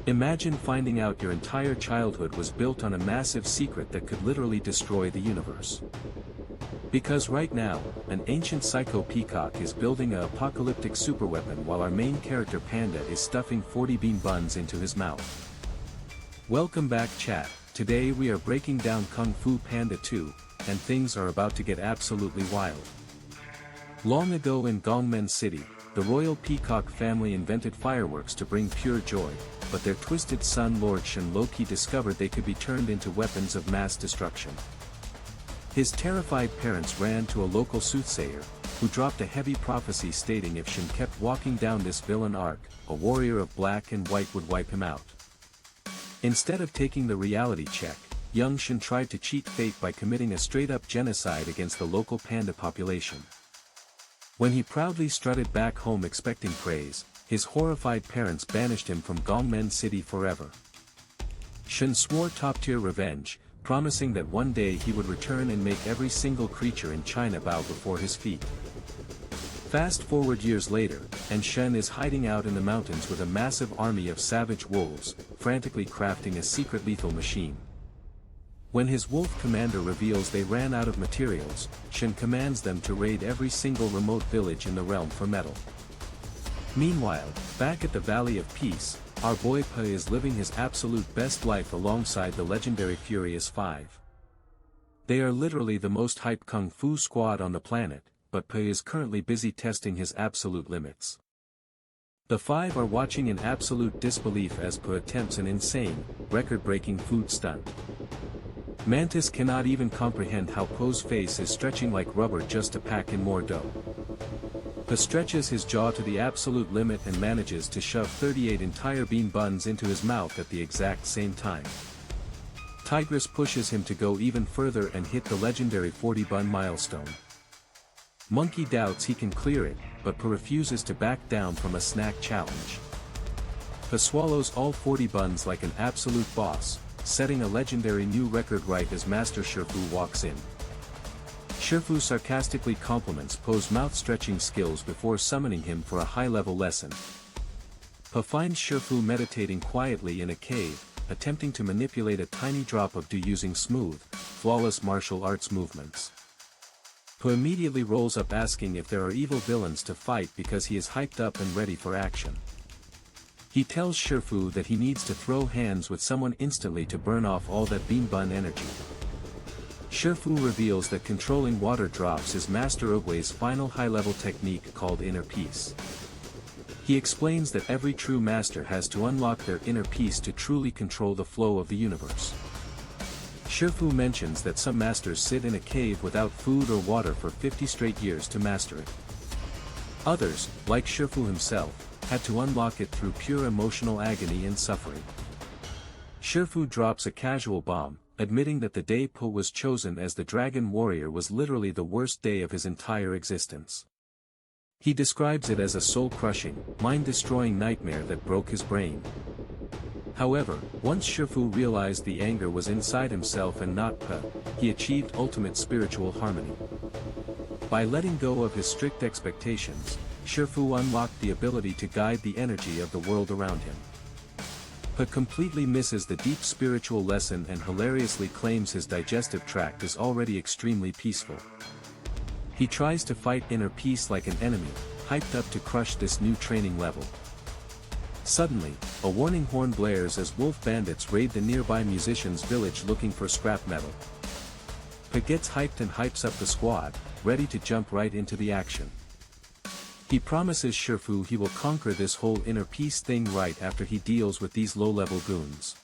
Imagine finding out your entire childhood was built on a massive secret that could literally destroy the universe. Because right now, an ancient psycho peacock is building an apocalyptic superweapon while our main character Panda is stuffing 40 bean buns into his mouth. Welcome back chat, today we are breaking down Kung Fu Panda 2, and things are about to get absolutely wild. Long ago in Gongmen City, the royal peacock family invented fireworks to bring pure joy, but their twisted son Lord Shen Loki discovered they could be turned into weapons of mass destruction. His terrified parents ran to a local soothsayer, who dropped a heavy prophecy stating if Shen kept walking down this villain arc, a warrior of black and white would wipe him out. Instead of taking the reality check, young Shen tried to cheat fate by committing a straight-up genocide against the local panda population. When he proudly strutted back home expecting praise, his horrified parents banished him from Gongmen City forever. Shen swore top-tier revenge, promising that one day he would return and make every single creature in China bow before his feet. Fast forward years later, and Shen is hiding out in the mountains with a massive army of savage wolves, frantically crafting a secret lethal machine. When his wolf commander reveals they ran out of materials, Shen commands them to raid every single remote village in the realm for metal. Meanwhile, back at the Valley of Peace, our boy Pe is living his absolute best life alongside the legendary Furious 5. They are literally the most hyped kung fu squad on the planet, but Pe is currently busy testing his absolute limits. The five are watching in absolute disbelief as Pe attempts an insane, record-breaking food stunt. Mantis cannot even comprehend how Po's face is stretching like rubber just to pack in more dough. Pe stretches his jaw to the absolute limit and manages to shove 38 entire bean buns into his mouth at the exact same time. Tigress pushes him to go even further and hit the legendary 40 bun milestone. Monkey doubts he can clear it, but Pe refuses to back down from a snack challenge. Pe swallows all 40 buns like an absolute boss, setting a legendary new record right as Master Shifu walks in. Shifu sarcastically compliments Po's mouth-stretching skills before summoning him for a high-level lesson. Po finds Shifu meditating quietly in a cave, attempting to manipulate a tiny drop of dew using smooth, flawless martial arts movements. Po immediately rolls up asking if there are evil villains to fight because he is hyped up and ready for action. He tells Shifu that he needs to throw hands with someone instantly to burn off all that bean bun energy. Shifu reveals that controlling water drops is Master Oogway's final high-level technique called Inner Peace. He explains that every true master has to unlock their inner peace to truly control the flow of the universe. Shifu mentions that some masters sit in a cave without food or water for 50 straight years to master it. Others, like Shifu himself, had to unlock it through pure emotional agony and suffering. Shifu drops a casual bomb, admitting that the day Po was chosen as the Dragon Warrior was literally the worst day of his entire existence. He describes it as a soul-crushing, mind-destroying nightmare that broke his brain. However, once Shifu realized the anger was inside himself and not Pe, he achieved ultimate spiritual harmony. By letting go of his strict expectations, Shifu unlocked the ability to guide the energy of the world around him. Pe completely misses the deep spiritual lesson and hilariously claims his digestive tract is already extremely peaceful. He tries to fight inner peace like an enemy, hyped up to crush this new training level. Suddenly, a warning horn blares as wolf bandits raid the nearby musician's village looking for scrap metal. Pe gets hyped and hypes up the squad, ready to jump right into the action. He promises Shifu he will conquer this whole inner peace thing right after he deals with these low-level goons.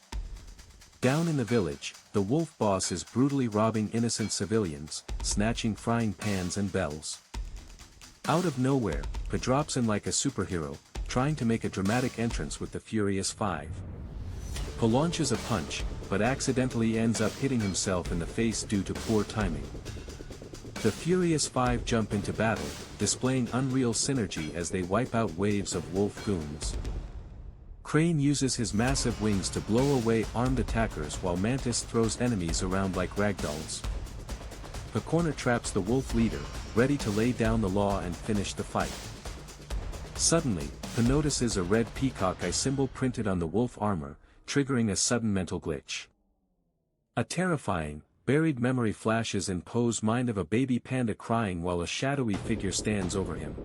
Down in the village, the wolf boss is brutally robbing innocent civilians, snatching frying pans and bells. Out of nowhere, Pe drops in like a superhero, trying to make a dramatic entrance with the Furious 5. Pe launches a punch, but accidentally ends up hitting himself in the face due to poor timing. The Furious 5 jump into battle, displaying unreal synergy as they wipe out waves of wolf goons. Crane uses his massive wings to blow away armed attackers while Mantis throws enemies around like ragdolls. Pe corner traps the wolf leader, ready to lay down the law and finish the fight. Suddenly, Pe Po notices a red peacock eye symbol printed on the wolf armor, triggering a sudden mental glitch. A terrifying, buried memory flashes in Po's mind of a baby panda crying while a shadowy figure stands over him.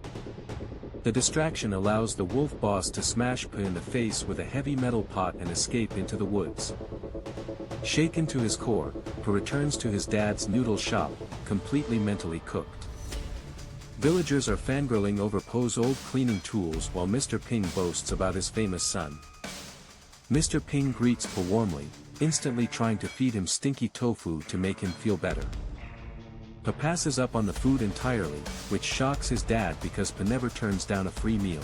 The distraction allows the wolf boss to smash Po in the face with a heavy metal pot and escape into the woods. Shaken to his core, Po returns to his dad's noodle shop, completely mentally cooked. Villagers are fangirling over Po's old cleaning tools while Mr. Ping boasts about his famous son. Mr. Ping greets Po warmly, instantly trying to feed him stinky tofu to make him feel better. Po passes up on the food entirely, which shocks his dad because Po never turns down a free meal.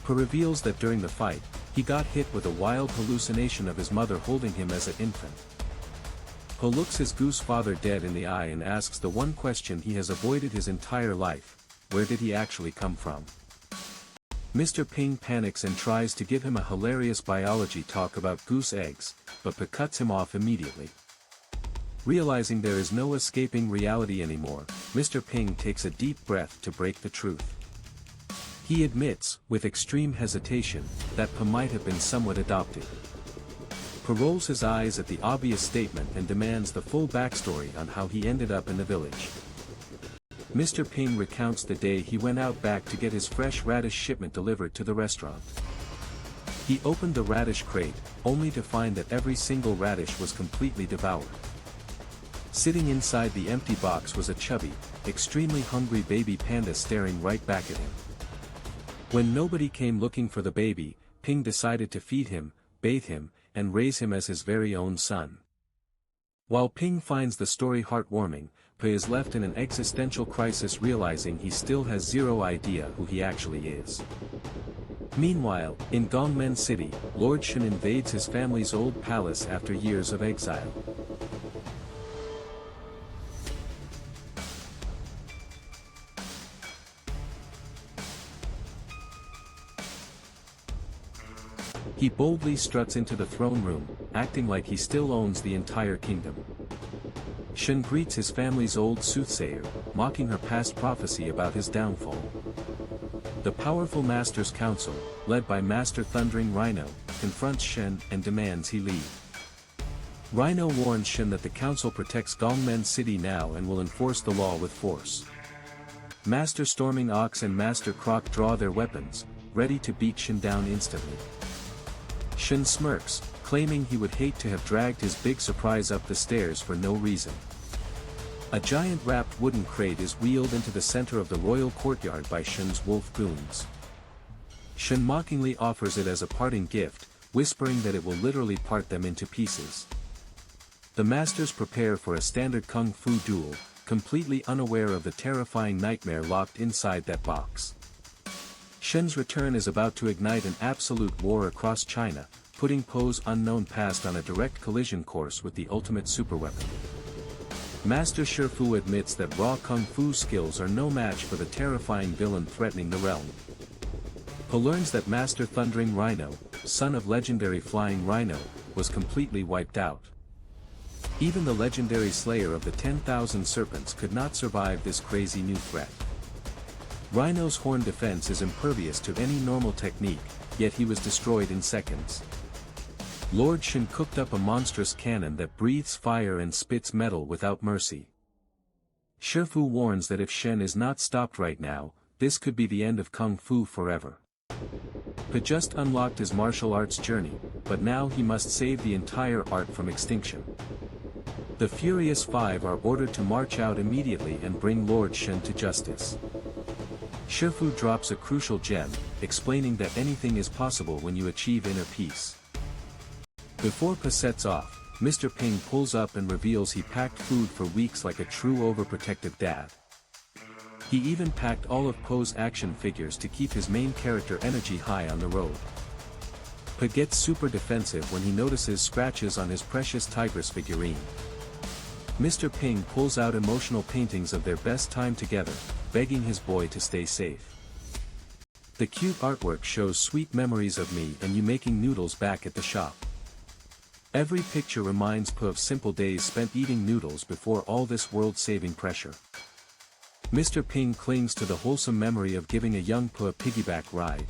Po reveals that during the fight, he got hit with a wild hallucination of his mother holding him as an infant. Po looks his goose father dead in the eye and asks the one question he has avoided his entire life: where did he actually come from? Mr. Ping panics and tries to give him a hilarious biology talk about goose eggs, but Po cuts him off immediately. Realizing there is no escaping reality anymore, Mr. Ping takes a deep breath to break the truth. He admits, with extreme hesitation, that Po might have been somewhat adopted. Po rolls his eyes at the obvious statement and demands the full backstory on how he ended up in the village. Mr. Ping recounts the day he went out back to get his fresh radish shipment delivered to the restaurant. He opened the radish crate, only to find that every single radish was completely devoured. Sitting inside the empty box was a chubby, extremely hungry baby panda staring right back at him. When nobody came looking for the baby, Ping decided to feed him, bathe him, and raise him as his very own son. While Ping finds the story heartwarming, Po is left in an existential crisis realizing he still has zero idea who he actually is. Meanwhile, in Gongmen City, Lord Shen invades his family's old palace after years of exile. He boldly struts into the throne room, acting like he still owns the entire kingdom. Shen greets his family's old soothsayer, mocking her past prophecy about his downfall. The powerful Master's Council, led by Master Thundering Rhino, confronts Shen and demands he leave. Rhino warns Shen that the council protects Gongmen City now and will enforce the law with force. Master Storming Ox and Master Croc draw their weapons, ready to beat Shen down instantly. Shen smirks, claiming he would hate to have dragged his big surprise up the stairs for no reason. A giant wrapped wooden crate is wheeled into the center of the royal courtyard by Shen's wolf goons. Shen mockingly offers it as a parting gift, whispering that it will literally part them into pieces. The masters prepare for a standard kung fu duel, completely unaware of the terrifying nightmare locked inside that box. Shen's return is about to ignite an absolute war across China, putting Po's unknown past on a direct collision course with the ultimate superweapon. Master Shifu admits that raw kung fu skills are no match for the terrifying villain threatening the realm. Po learns that Master Thundering Rhino, son of legendary Flying Rhino, was completely wiped out. Even the legendary slayer of the 10,000 serpents could not survive this crazy new threat. Rhino's horn defense is impervious to any normal technique, yet he was destroyed in seconds. Lord Shen cooked up a monstrous cannon that breathes fire and spits metal without mercy. Shifu warns that if Shen is not stopped right now, this could be the end of Kung Fu forever. Po just unlocked his martial arts journey, but now he must save the entire art from extinction. The Furious Five are ordered to march out immediately and bring Lord Shen to justice. Shifu drops a crucial gem, explaining that anything is possible when you achieve inner peace. Before Po sets off, Mr. Ping pulls up and reveals he packed food for weeks like a true overprotective dad. He even packed all of Po's action figures to keep his main character energy high on the road. Po gets super defensive when he notices scratches on his precious tigress figurine. Mr. Ping pulls out emotional paintings of their best time together, begging his boy to stay safe. The cute artwork shows sweet memories of me and you making noodles back at the shop. Every picture reminds Po of simple days spent eating noodles before all this world-saving pressure. Mr. Ping clings to the wholesome memory of giving a young Po a piggyback ride,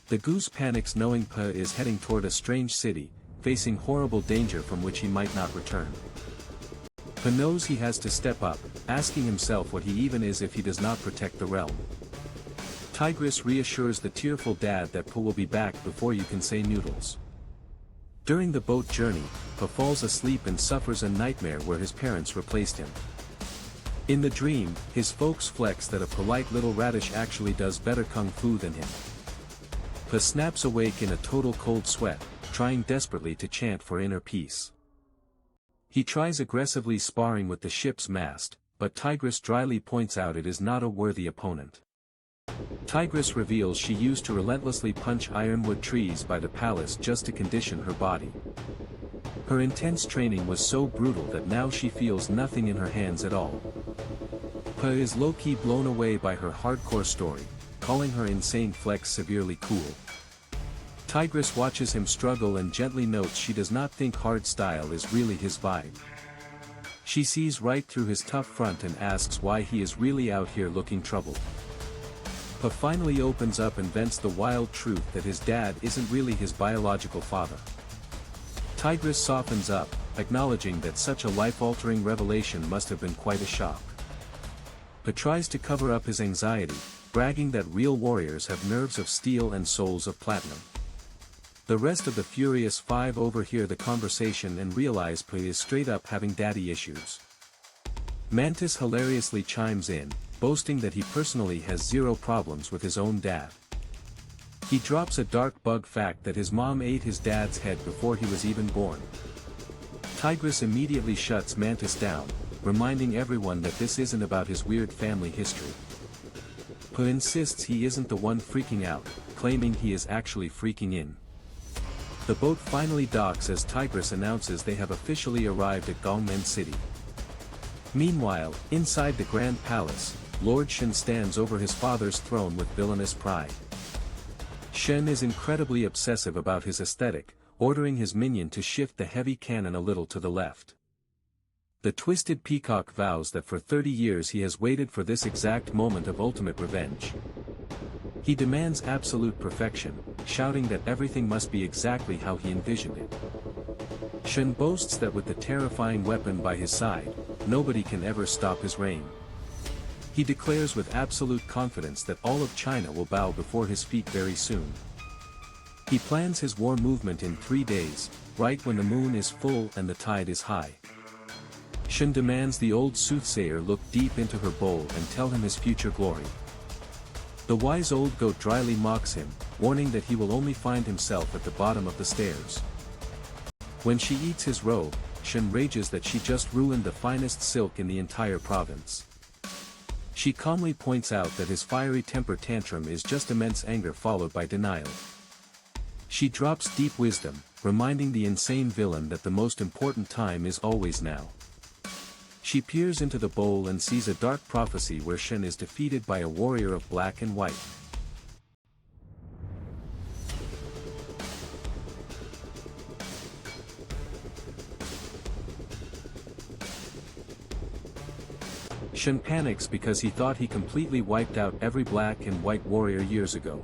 The goose panics knowing Pa is heading toward a strange city, facing horrible danger from which he might not return. Pa knows he has to step up, asking himself what he even is if he does not protect the realm. Tigress reassures the tearful dad that Pa will be back before you can say noodles. During the boat journey, Pa falls asleep and suffers a nightmare where his parents replaced him. In the dream, his folks flex that a polite little radish actually does better kung fu than him. Pa snaps awake in a total cold sweat, trying desperately to chant for inner peace. He tries aggressively sparring with the ship's mast, but Tigress dryly points out it is not a worthy opponent. Tigress reveals she used to relentlessly punch ironwood trees by the palace just to condition her body. Her intense training was so brutal that now she feels nothing in her hands at all. Pa is low-key blown away by her hardcore story, calling her insane flex severely cool. Tigress watches him struggle and gently notes she does not think hard style is really his vibe. She sees right through his tough front and asks why he is really out here looking troubled. Pa finally opens up and vents the wild truth that his dad isn't really his biological father. Tigress softens up, acknowledging that such a life-altering revelation must have been quite a shock. Pa tries to cover up his anxiety, bragging that real warriors have nerves of steel and souls of platinum. The rest of the Furious Five overhear the conversation and realize Pa is straight up having daddy issues. Mantis hilariously chimes in, boasting that he personally has zero problems with his own dad. He drops a dark bug fact that his mom ate his dad's head before he was even born. Tigress immediately shuts Mantis down, reminding everyone that this isn't about his weird family history. Pa insists he isn't the one freaking out, claiming he is actually freaking in. The boat finally docks as Tigress announces they have officially arrived at Gongmen City. Meanwhile, inside the Grand Palace, Lord Shen stands over his father's throne with villainous pride. Shen is incredibly obsessive about his aesthetic, ordering his minion to shift the heavy cannon a little to the left. The twisted peacock vows that for 30 years he has waited for this exact moment of ultimate revenge. He demands absolute perfection, shouting that everything must be exactly how he envisioned it. Shen boasts that with the terrifying weapon by his side, nobody can ever stop his reign. He declares with absolute confidence that all of China will bow before his feet very soon. He plans his war movement in 3 days, right when the moon is full and the tide is high. Shen demands the old soothsayer look deep into her bowl and tell him his future glory. The wise old goat dryly mocks him, warning that he will only find himself at the bottom of the stairs. When she eats his robe, Shen rages that she just ruined the finest silk in the entire province. She calmly points out that his fiery temper tantrum is just immense anger followed by denial. She drops deep wisdom, reminding the insane villain that the most important time is always now. She peers into the bowl and sees a dark prophecy where Shen is defeated by a warrior of black and white. Shen panics because he thought he completely wiped out every black and white warrior years ago.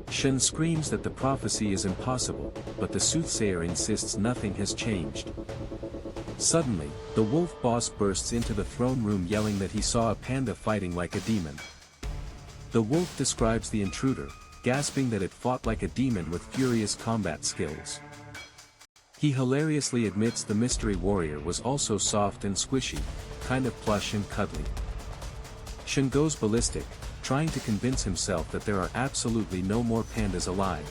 Shen screams that the prophecy is impossible, but the soothsayer insists nothing has changed. Suddenly, the wolf boss bursts into the throne room yelling that he saw a panda fighting like a demon. The wolf describes the intruder, gasping that it fought like a demon with furious combat skills. He hilariously admits the mystery warrior was also soft and squishy, kind of plush and cuddly. Shen goes ballistic, trying to convince himself that there are absolutely no more pandas alive.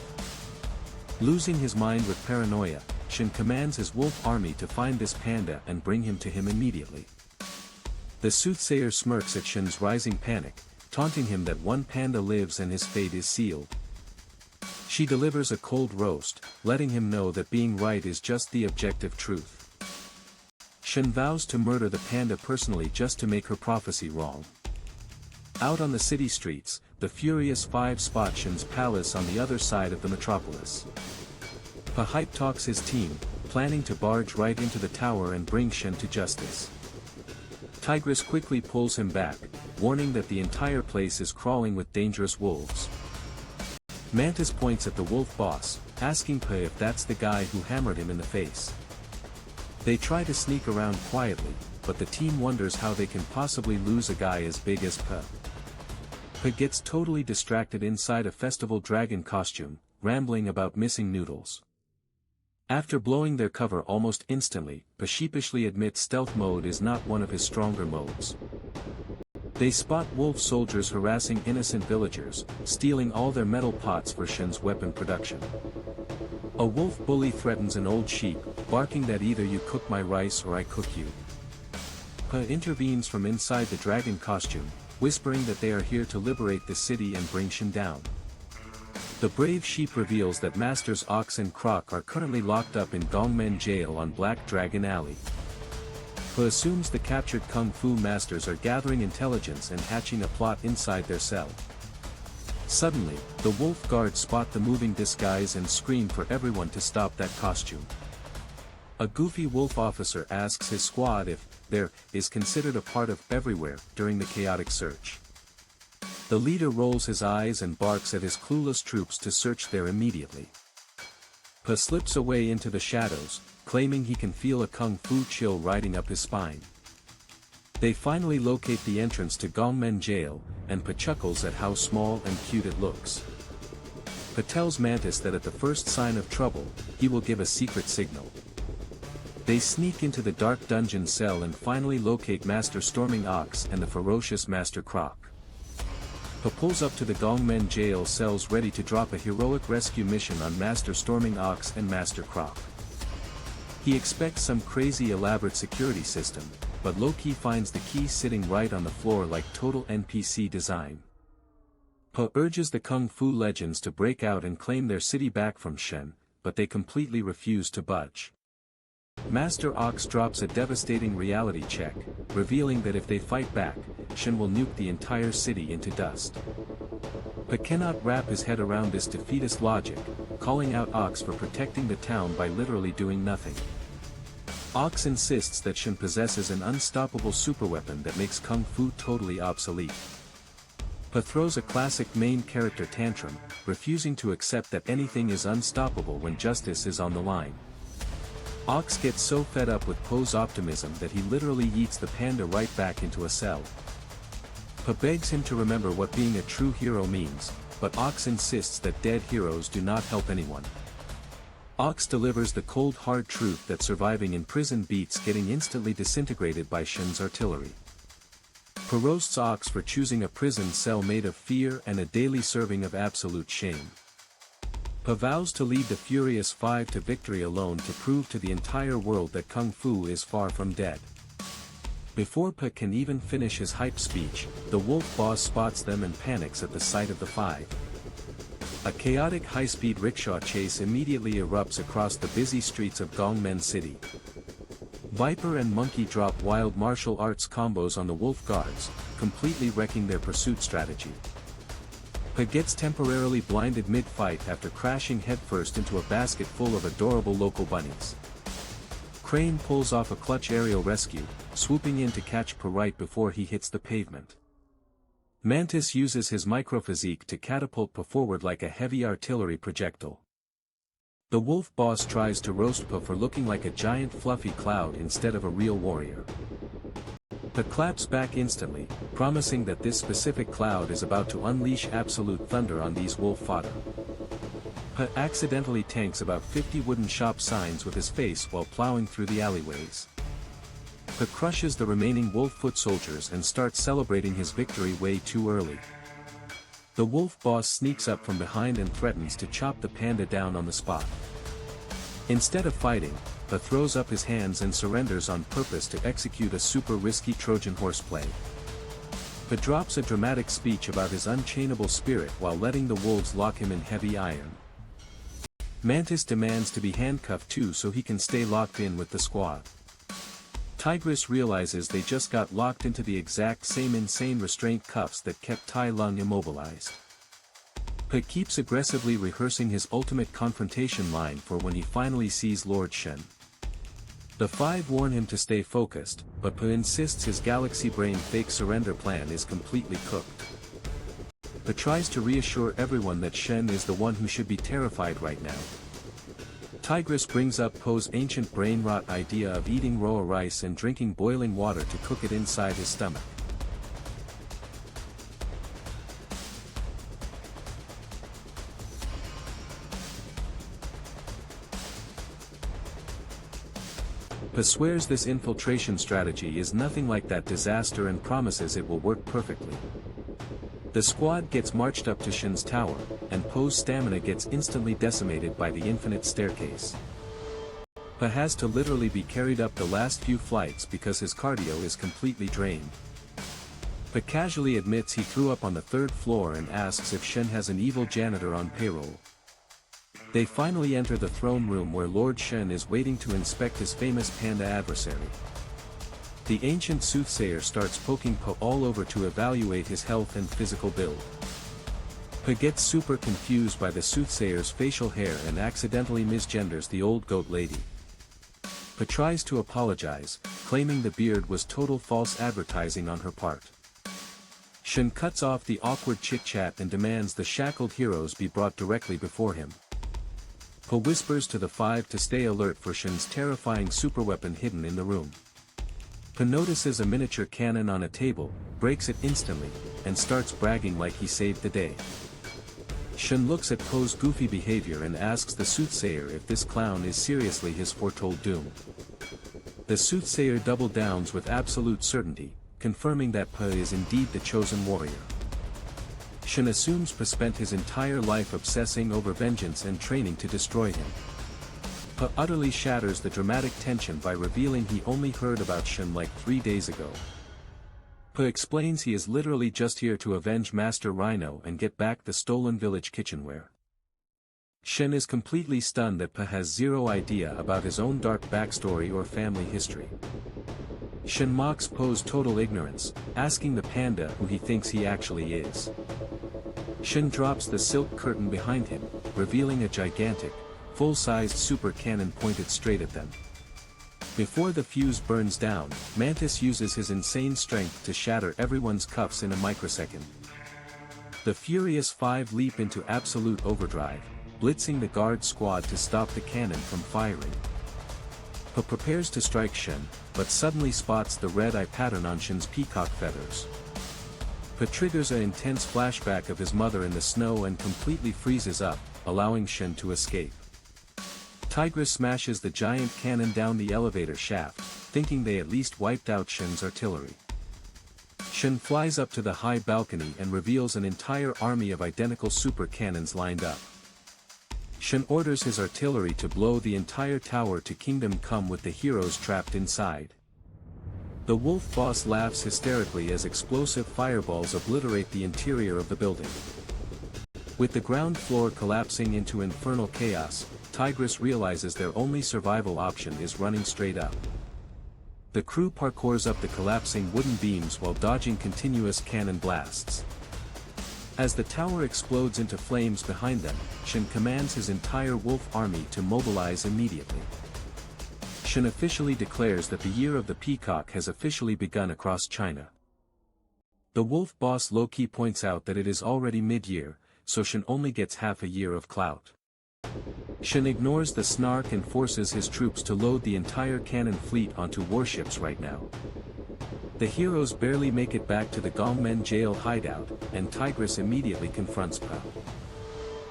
Losing his mind with paranoia, Shen commands his wolf army to find this panda and bring him to him immediately. The soothsayer smirks at Shen's rising panic, taunting him that one panda lives and his fate is sealed. She delivers a cold roast, letting him know that being right is just the objective truth. Shen vows to murder the panda personally just to make her prophecy wrong. Out on the city streets, the Furious Five spot Shen's palace on the other side of the metropolis. Pa hype talks his team, planning to barge right into the tower and bring Shen to justice. Tigress quickly pulls him back, warning that the entire place is crawling with dangerous wolves. Mantis points at the wolf boss, asking Pe if that's the guy who hammered him in the face. They try to sneak around quietly, but the team wonders how they can possibly lose a guy as big as Pe. Pe gets totally distracted inside a festival dragon costume, rambling about missing noodles. After blowing their cover almost instantly, Pe sheepishly admits stealth mode is not one of his stronger modes. They spot wolf soldiers harassing innocent villagers, stealing all their metal pots for Shen's weapon production. A wolf bully threatens an old sheep, barking that either you cook my rice or I cook you. Pe intervenes from inside the dragon costume, whispering that they are here to liberate the city and bring Shen down. The brave sheep reveals that Masters Ox and Croc are currently locked up in Gongmen Jail on Black Dragon Alley. Pe assumes the captured Kung Fu masters are gathering intelligence and hatching a plot inside their cell. Suddenly, the wolf guards spot the moving disguise and scream for everyone to stop that costume. A goofy wolf officer asks his squad if there is considered a part of everywhere during the chaotic search. The leader rolls his eyes and barks at his clueless troops to search there immediately. Pe slips away into the shadows, claiming he can feel a kung fu chill riding up his spine. They finally locate the entrance to Gongmen Jail, and Pe chuckles at how small and cute it looks. Pe tells Mantis that at the first sign of trouble, he will give a secret signal. They sneak into the dark dungeon cell and finally locate Master Storming Ox and the ferocious Master Croc. Pe pulls up to the Gongmen Jail cells ready to drop a heroic rescue mission on Master Storming Ox and Master Croc. He expects some crazy elaborate security system, but low-key finds the key sitting right on the floor like total NPC design. Pe urges the Kung Fu legends to break out and claim their city back from Shen, but they completely refuse to budge. Master Ox drops a devastating reality check, revealing that if they fight back, Shen will nuke the entire city into dust. Pe cannot wrap his head around this defeatist logic, calling out Ox for protecting the town by literally doing nothing. Ox insists that Shen possesses an unstoppable superweapon that makes Kung Fu totally obsolete. Pe throws a classic main character tantrum, refusing to accept that anything is unstoppable when justice is on the line. Ox gets so fed up with Po's optimism that he literally yeets the panda right back into a cell. Pe begs him to remember what being a true hero means, but Ox insists that dead heroes do not help anyone. Ox delivers the cold hard truth that surviving in prison beats getting instantly disintegrated by Shen's artillery. Pe roasts Ox for choosing a prison cell made of fear and a daily serving of absolute shame. Pe vows to lead the Furious Five to victory alone to prove to the entire world that Kung Fu is far from dead. Before Pe can even finish his hype speech, the wolf boss spots them and panics at the sight of the five. A chaotic high-speed rickshaw chase immediately erupts across the busy streets of Gongmen City. Viper and Monkey drop wild martial arts combos on the wolf guards, completely wrecking their pursuit strategy. Pe gets temporarily blinded mid-fight after crashing headfirst into a basket full of adorable local bunnies. Crane pulls off a clutch aerial rescue, swooping in to catch Pe right before he hits the pavement. Mantis uses his microphysique to catapult Pe forward like a heavy artillery projectile. The wolf boss tries to roast Pe for looking like a giant fluffy cloud instead of a real warrior. Pe claps back instantly, promising that this specific cloud is about to unleash absolute thunder on these wolf fodder. Pe accidentally tanks about 50 wooden shop signs with his face while plowing through the alleyways. Pe crushes the remaining wolf foot soldiers and starts celebrating his victory way too early. The wolf boss sneaks up from behind and threatens to chop the panda down on the spot. Instead of fighting, Pe throws up his hands and surrenders on purpose to execute a super risky Trojan horse play. Pe drops a dramatic speech about his unchainable spirit while letting the wolves lock him in heavy iron. Mantis demands to be handcuffed too so he can stay locked in with the squad. Tigress realizes they just got locked into the exact same insane restraint cuffs that kept Tai Lung immobilized. Pe keeps aggressively rehearsing his ultimate confrontation line for when he finally sees Lord Shen. The five warn him to stay focused, but Pe insists his galaxy brain fake surrender plan is completely cooked. but tries to reassure everyone that Shen is the one who should be terrified right now. Tigress brings up Po's ancient brain-rot idea of eating raw rice and drinking boiling water to cook it inside his stomach. Po swears this infiltration strategy is nothing like that disaster and promises it will work perfectly. The squad gets marched up to Shen's tower, and Po's stamina gets instantly decimated by the infinite staircase. Po has to literally be carried up the last few flights because his cardio is completely drained. Po casually admits he threw up on the third floor and asks if Shen has an evil janitor on payroll. They finally enter the throne room where Lord Shen is waiting to inspect his famous panda adversary. The ancient soothsayer starts poking Po all over to evaluate his health and physical build. Po gets super confused by the soothsayer's facial hair and accidentally misgenders the old goat lady. Po tries to apologize, claiming the beard was total false advertising on her part. Shen cuts off the awkward chit-chat and demands the shackled heroes be brought directly before him. Po whispers to the five to stay alert for Shen's terrifying superweapon hidden in the room. Po notices a miniature cannon on a table, breaks it instantly, and starts bragging like he saved the day. Shen looks at Po's goofy behavior and asks the soothsayer if this clown is seriously his foretold doom. The soothsayer double downs with absolute certainty, confirming that Po is indeed the chosen warrior. Shen assumes Po spent his entire life obsessing over vengeance and training to destroy him. Po utterly shatters the dramatic tension by revealing he only heard about Shen like 3 days ago. Po explains he is literally just here to avenge Master Rhino and get back the stolen village kitchenware. Shen is completely stunned that Po has zero idea about his own dark backstory or family history. Shen mocks Po's total ignorance, asking the panda who he thinks he actually is. Shen drops the silk curtain behind him, revealing a gigantic, full-sized super cannon pointed straight at them. Before the fuse burns down, Mantis uses his insane strength to shatter everyone's cuffs in a microsecond. The furious five leap into absolute overdrive, blitzing the guard squad to stop the cannon from firing. Po prepares to strike Shen, but suddenly spots the red-eye pattern on Shen's peacock feathers. Po triggers an intense flashback of his mother in the snow and completely freezes up, allowing Shen to escape. Tigress smashes the giant cannon down the elevator shaft, thinking they at least wiped out Shen's artillery. Shen flies up to the high balcony and reveals an entire army of identical super cannons lined up. Shen orders his artillery to blow the entire tower to Kingdom Come with the heroes trapped inside. The wolf boss laughs hysterically as explosive fireballs obliterate the interior of the building. With the ground floor collapsing into infernal chaos, Tigress realizes their only survival option is running straight up. The crew parkours up the collapsing wooden beams while dodging continuous cannon blasts. As the tower explodes into flames behind them, Shen commands his entire wolf army to mobilize immediately. Shen officially declares that the Year of the Peacock has officially begun across China. The wolf boss low-key points out that it is already mid-year, so Shen only gets half a year of clout. Shen ignores the snark and forces his troops to load the entire cannon fleet onto warships right now. The heroes barely make it back to the Gongmen jail hideout, and Tigress immediately confronts Po.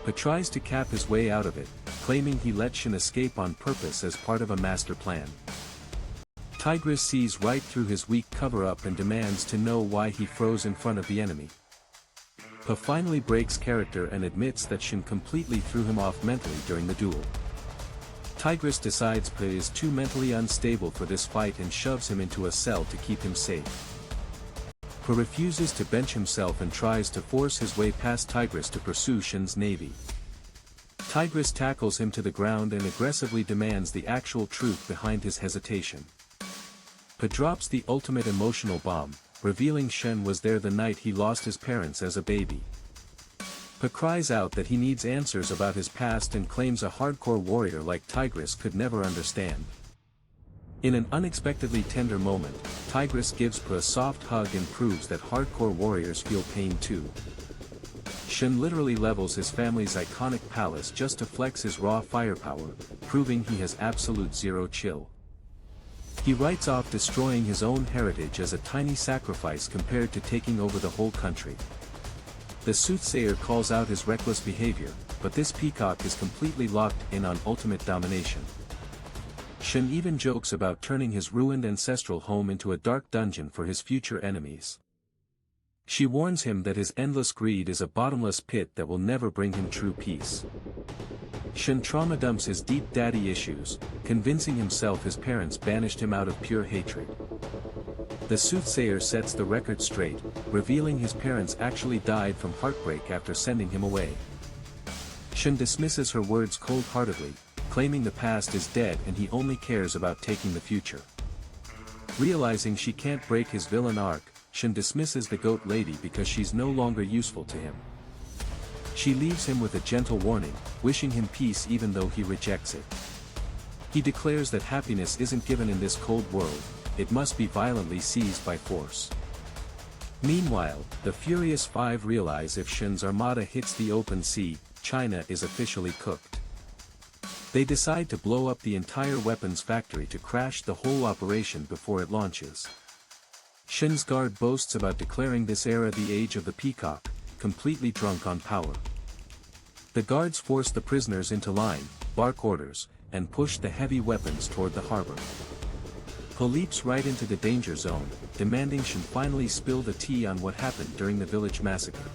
Po tries to cap his way out of it, claiming he let Shen escape on purpose as part of a master plan. Tigress sees right through his weak cover-up and demands to know why he froze in front of the enemy. Po finally breaks character and admits that Shen completely threw him off mentally during the duel. Tigress decides Po is too mentally unstable for this fight and shoves him into a cell to keep him safe. Po refuses to bench himself and tries to force his way past Tigress to pursue Shen's navy. Tigress tackles him to the ground and aggressively demands the actual truth behind his hesitation. Po drops the ultimate emotional bomb, revealing Shen was there the night he lost his parents as a baby. Po cries out that he needs answers about his past and claims a hardcore warrior like Tigress could never understand. In an unexpectedly tender moment, Tigress gives Po a soft hug and proves that hardcore warriors feel pain too. Shen literally levels his family's iconic palace just to flex his raw firepower, proving he has absolute zero chill. He writes off destroying his own heritage as a tiny sacrifice compared to taking over the whole country. The soothsayer calls out his reckless behavior, but this peacock is completely locked in on ultimate domination. Shen even jokes about turning his ruined ancestral home into a dark dungeon for his future enemies. She warns him that his endless greed is a bottomless pit that will never bring him true peace. Shen trauma dumps his deep daddy issues, convincing himself his parents banished him out of pure hatred. The soothsayer sets the record straight, revealing his parents actually died from heartbreak after sending him away. Shen dismisses her words cold-heartedly, claiming the past is dead and he only cares about taking the future. Realizing she can't break his villain arc, Shen dismisses the goat lady because she's no longer useful to him. She leaves him with a gentle warning, wishing him peace even though he rejects it. He declares that happiness isn't given in this cold world, it must be violently seized by force. Meanwhile, the Furious Five realize if Shen's armada hits the open sea, China is officially cooked. They decide to blow up the entire weapons factory to crash the whole operation before it launches. Shen's guard boasts about declaring this era the age of the peacock, completely drunk on power. The guards force the prisoners into line, bark orders, and push the heavy weapons toward the harbor. Po leaps right into the danger zone, demanding Shen finally spill the tea on what happened during the village massacre.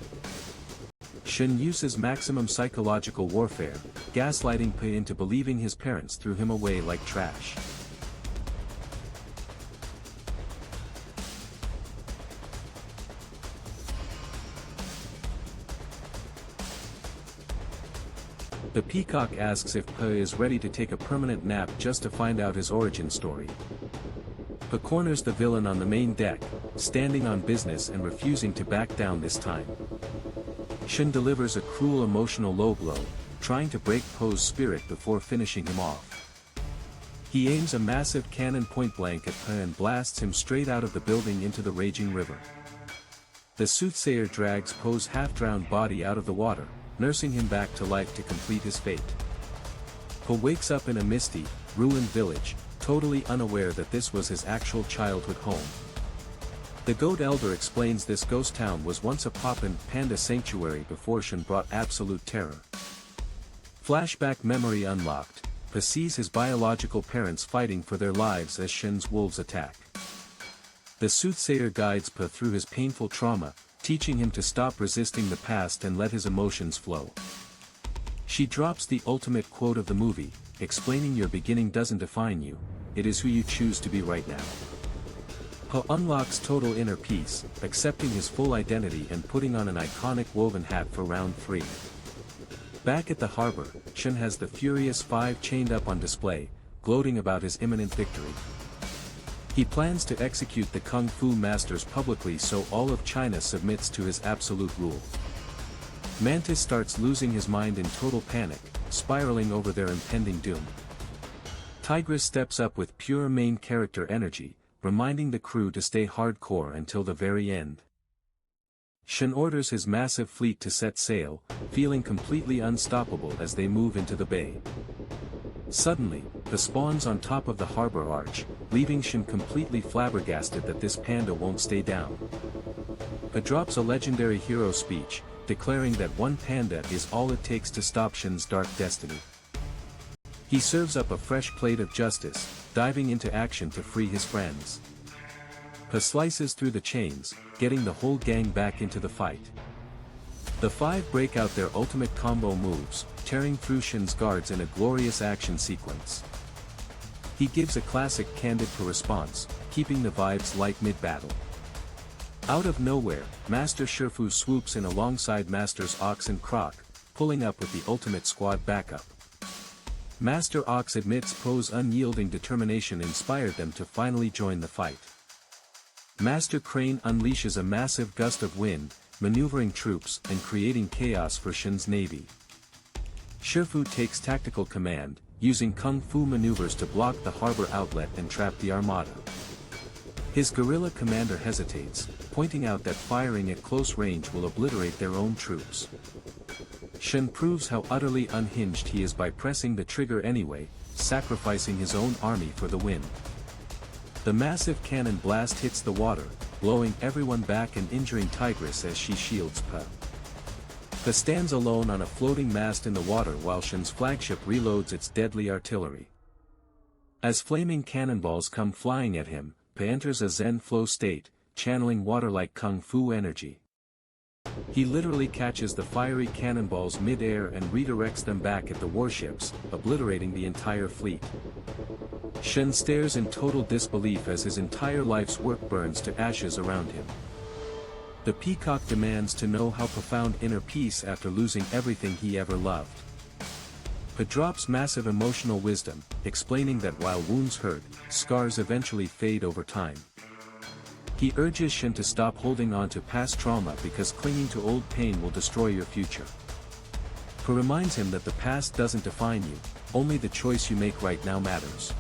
Shen uses maximum psychological warfare, gaslighting Po into believing his parents threw him away like trash. The peacock asks if Po is ready to take a permanent nap just to find out his origin story. Po corners the villain on the main deck, standing on business and refusing to back down this time. Shen delivers a cruel emotional low blow, trying to break Po's spirit before finishing him off. He aims a massive cannon point blank at Po and blasts him straight out of the building into the raging river. The soothsayer drags Po's half-drowned body out of the water, nursing him back to life to complete his fate. Po wakes up in a misty, ruined village, totally unaware that this was his actual childhood home. The goat elder explains this ghost town was once a panda sanctuary before Shen brought absolute terror. Flashback memory unlocked, Po sees his biological parents fighting for their lives as Shen's wolves attack. The soothsayer guides Po through his painful trauma, teaching him to stop resisting the past and let his emotions flow. She drops the ultimate quote of the movie, explaining your beginning doesn't define you, it is who you choose to be right now. Po unlocks total inner peace, accepting his full identity and putting on an iconic woven hat for round 3. Back at the harbor, Shen has the Furious Five chained up on display, gloating about his imminent victory. He plans to execute the Kung Fu masters publicly so all of China submits to his absolute rule. Mantis starts losing his mind in total panic, spiraling over their impending doom. Tigress steps up with pure main character energy, reminding the crew to stay hardcore until the very end. Shen orders his massive fleet to set sail, feeling completely unstoppable as they move into the bay. Suddenly, Po spawns on top of the harbor arch, leaving Shen completely flabbergasted that this panda won't stay down. Po drops a legendary hero speech, declaring that one panda is all it takes to stop Shen's dark destiny. He serves up a fresh plate of justice, diving into action to free his friends. Po slices through the chains, getting the whole gang back into the fight. The five break out their ultimate combo moves, tearing through Shen's guards in a glorious action sequence. He gives a classic candid Po response, keeping the vibes light mid-battle. Out of nowhere, Master Shifu swoops in alongside Masters Ox and Croc, pulling up with the ultimate squad backup. Master Ox admits Po's unyielding determination inspired them to finally join the fight. Master Crane unleashes a massive gust of wind, maneuvering troops and creating chaos for Shen's navy. Shifu takes tactical command, using kung fu maneuvers to block the harbor outlet and trap the armada. His guerrilla commander hesitates, pointing out that firing at close range will obliterate their own troops. Shen proves how utterly unhinged he is by pressing the trigger anyway, sacrificing his own army for the win. The massive cannon blast hits the water, blowing everyone back and injuring Tigress as she shields Pa. Pa stands alone on a floating mast in the water while Shen's flagship reloads its deadly artillery. As flaming cannonballs come flying at him, Pa enters a Zen flow state, channeling water-like Kung Fu energy. He literally catches the fiery cannonballs mid-air and redirects them back at the warships, obliterating the entire fleet. Shen stares in total disbelief as his entire life's work burns to ashes around him. The peacock demands to know how profound inner peace after losing everything he ever loved. Pa drops massive emotional wisdom, explaining that while wounds hurt, scars eventually fade over time. He urges Shen to stop holding on to past trauma because clinging to old pain will destroy your future. Pa reminds him that the past doesn't define you, only the choice you make right now matters.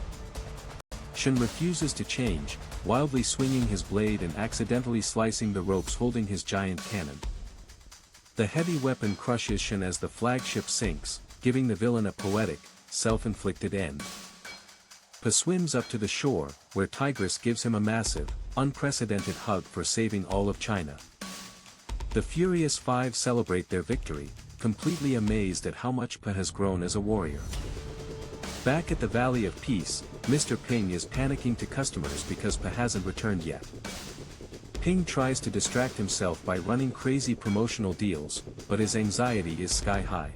Shen refuses to change, wildly swinging his blade and accidentally slicing the ropes holding his giant cannon. The heavy weapon crushes Shen as the flagship sinks, giving the villain a poetic, self-inflicted end. Pa swims up to the shore, where Tigress gives him a massive, unprecedented hug for saving all of China. The Furious Five celebrate their victory, completely amazed at how much Pa has grown as a warrior. Back at the Valley of Peace, Mr. Ping is panicking to customers because Pa hasn't returned yet. Ping tries to distract himself by running crazy promotional deals, but his anxiety is sky high.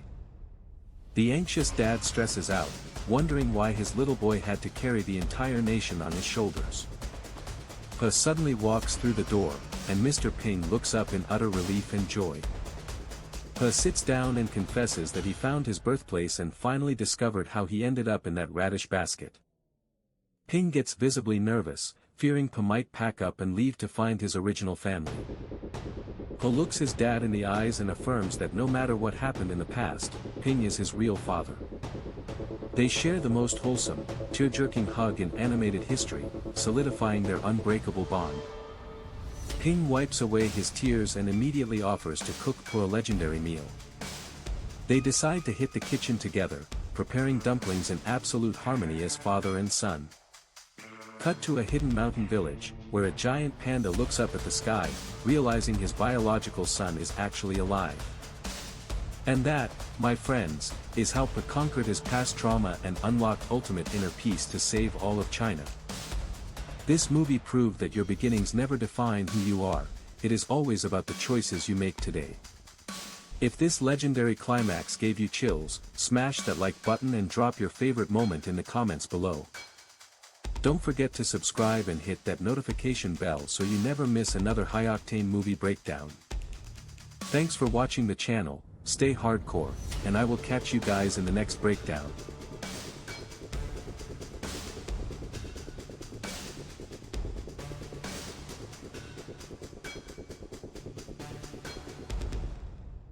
The anxious dad stresses out, wondering why his little boy had to carry the entire nation on his shoulders. Pa suddenly walks through the door, and Mr. Ping looks up in utter relief and joy. Pa sits down and confesses that he found his birthplace and finally discovered how he ended up in that radish basket. Ping gets visibly nervous, fearing Pa might pack up and leave to find his original family. Pa looks his dad in the eyes and affirms that no matter what happened in the past, Ping is his real father. They share the most wholesome, tear-jerking hug in animated history, solidifying their unbreakable bond. Ping wipes away his tears and immediately offers to cook Pa a legendary meal. They decide to hit the kitchen together, preparing dumplings in absolute harmony as father and son. Cut to a hidden mountain village, where a giant panda looks up at the sky, realizing his biological son is actually alive. And that, my friends, is how Pa conquered his past trauma and unlocked ultimate inner peace to save all of China. This movie proved that your beginnings never define who you are, it is always about the choices you make today. If this legendary climax gave you chills, smash that like button and drop your favorite moment in the comments below. Don't forget to subscribe and hit that notification bell so you never miss another high-octane movie breakdown. Thanks for watching the channel, stay hardcore, and I will catch you guys in the next breakdown.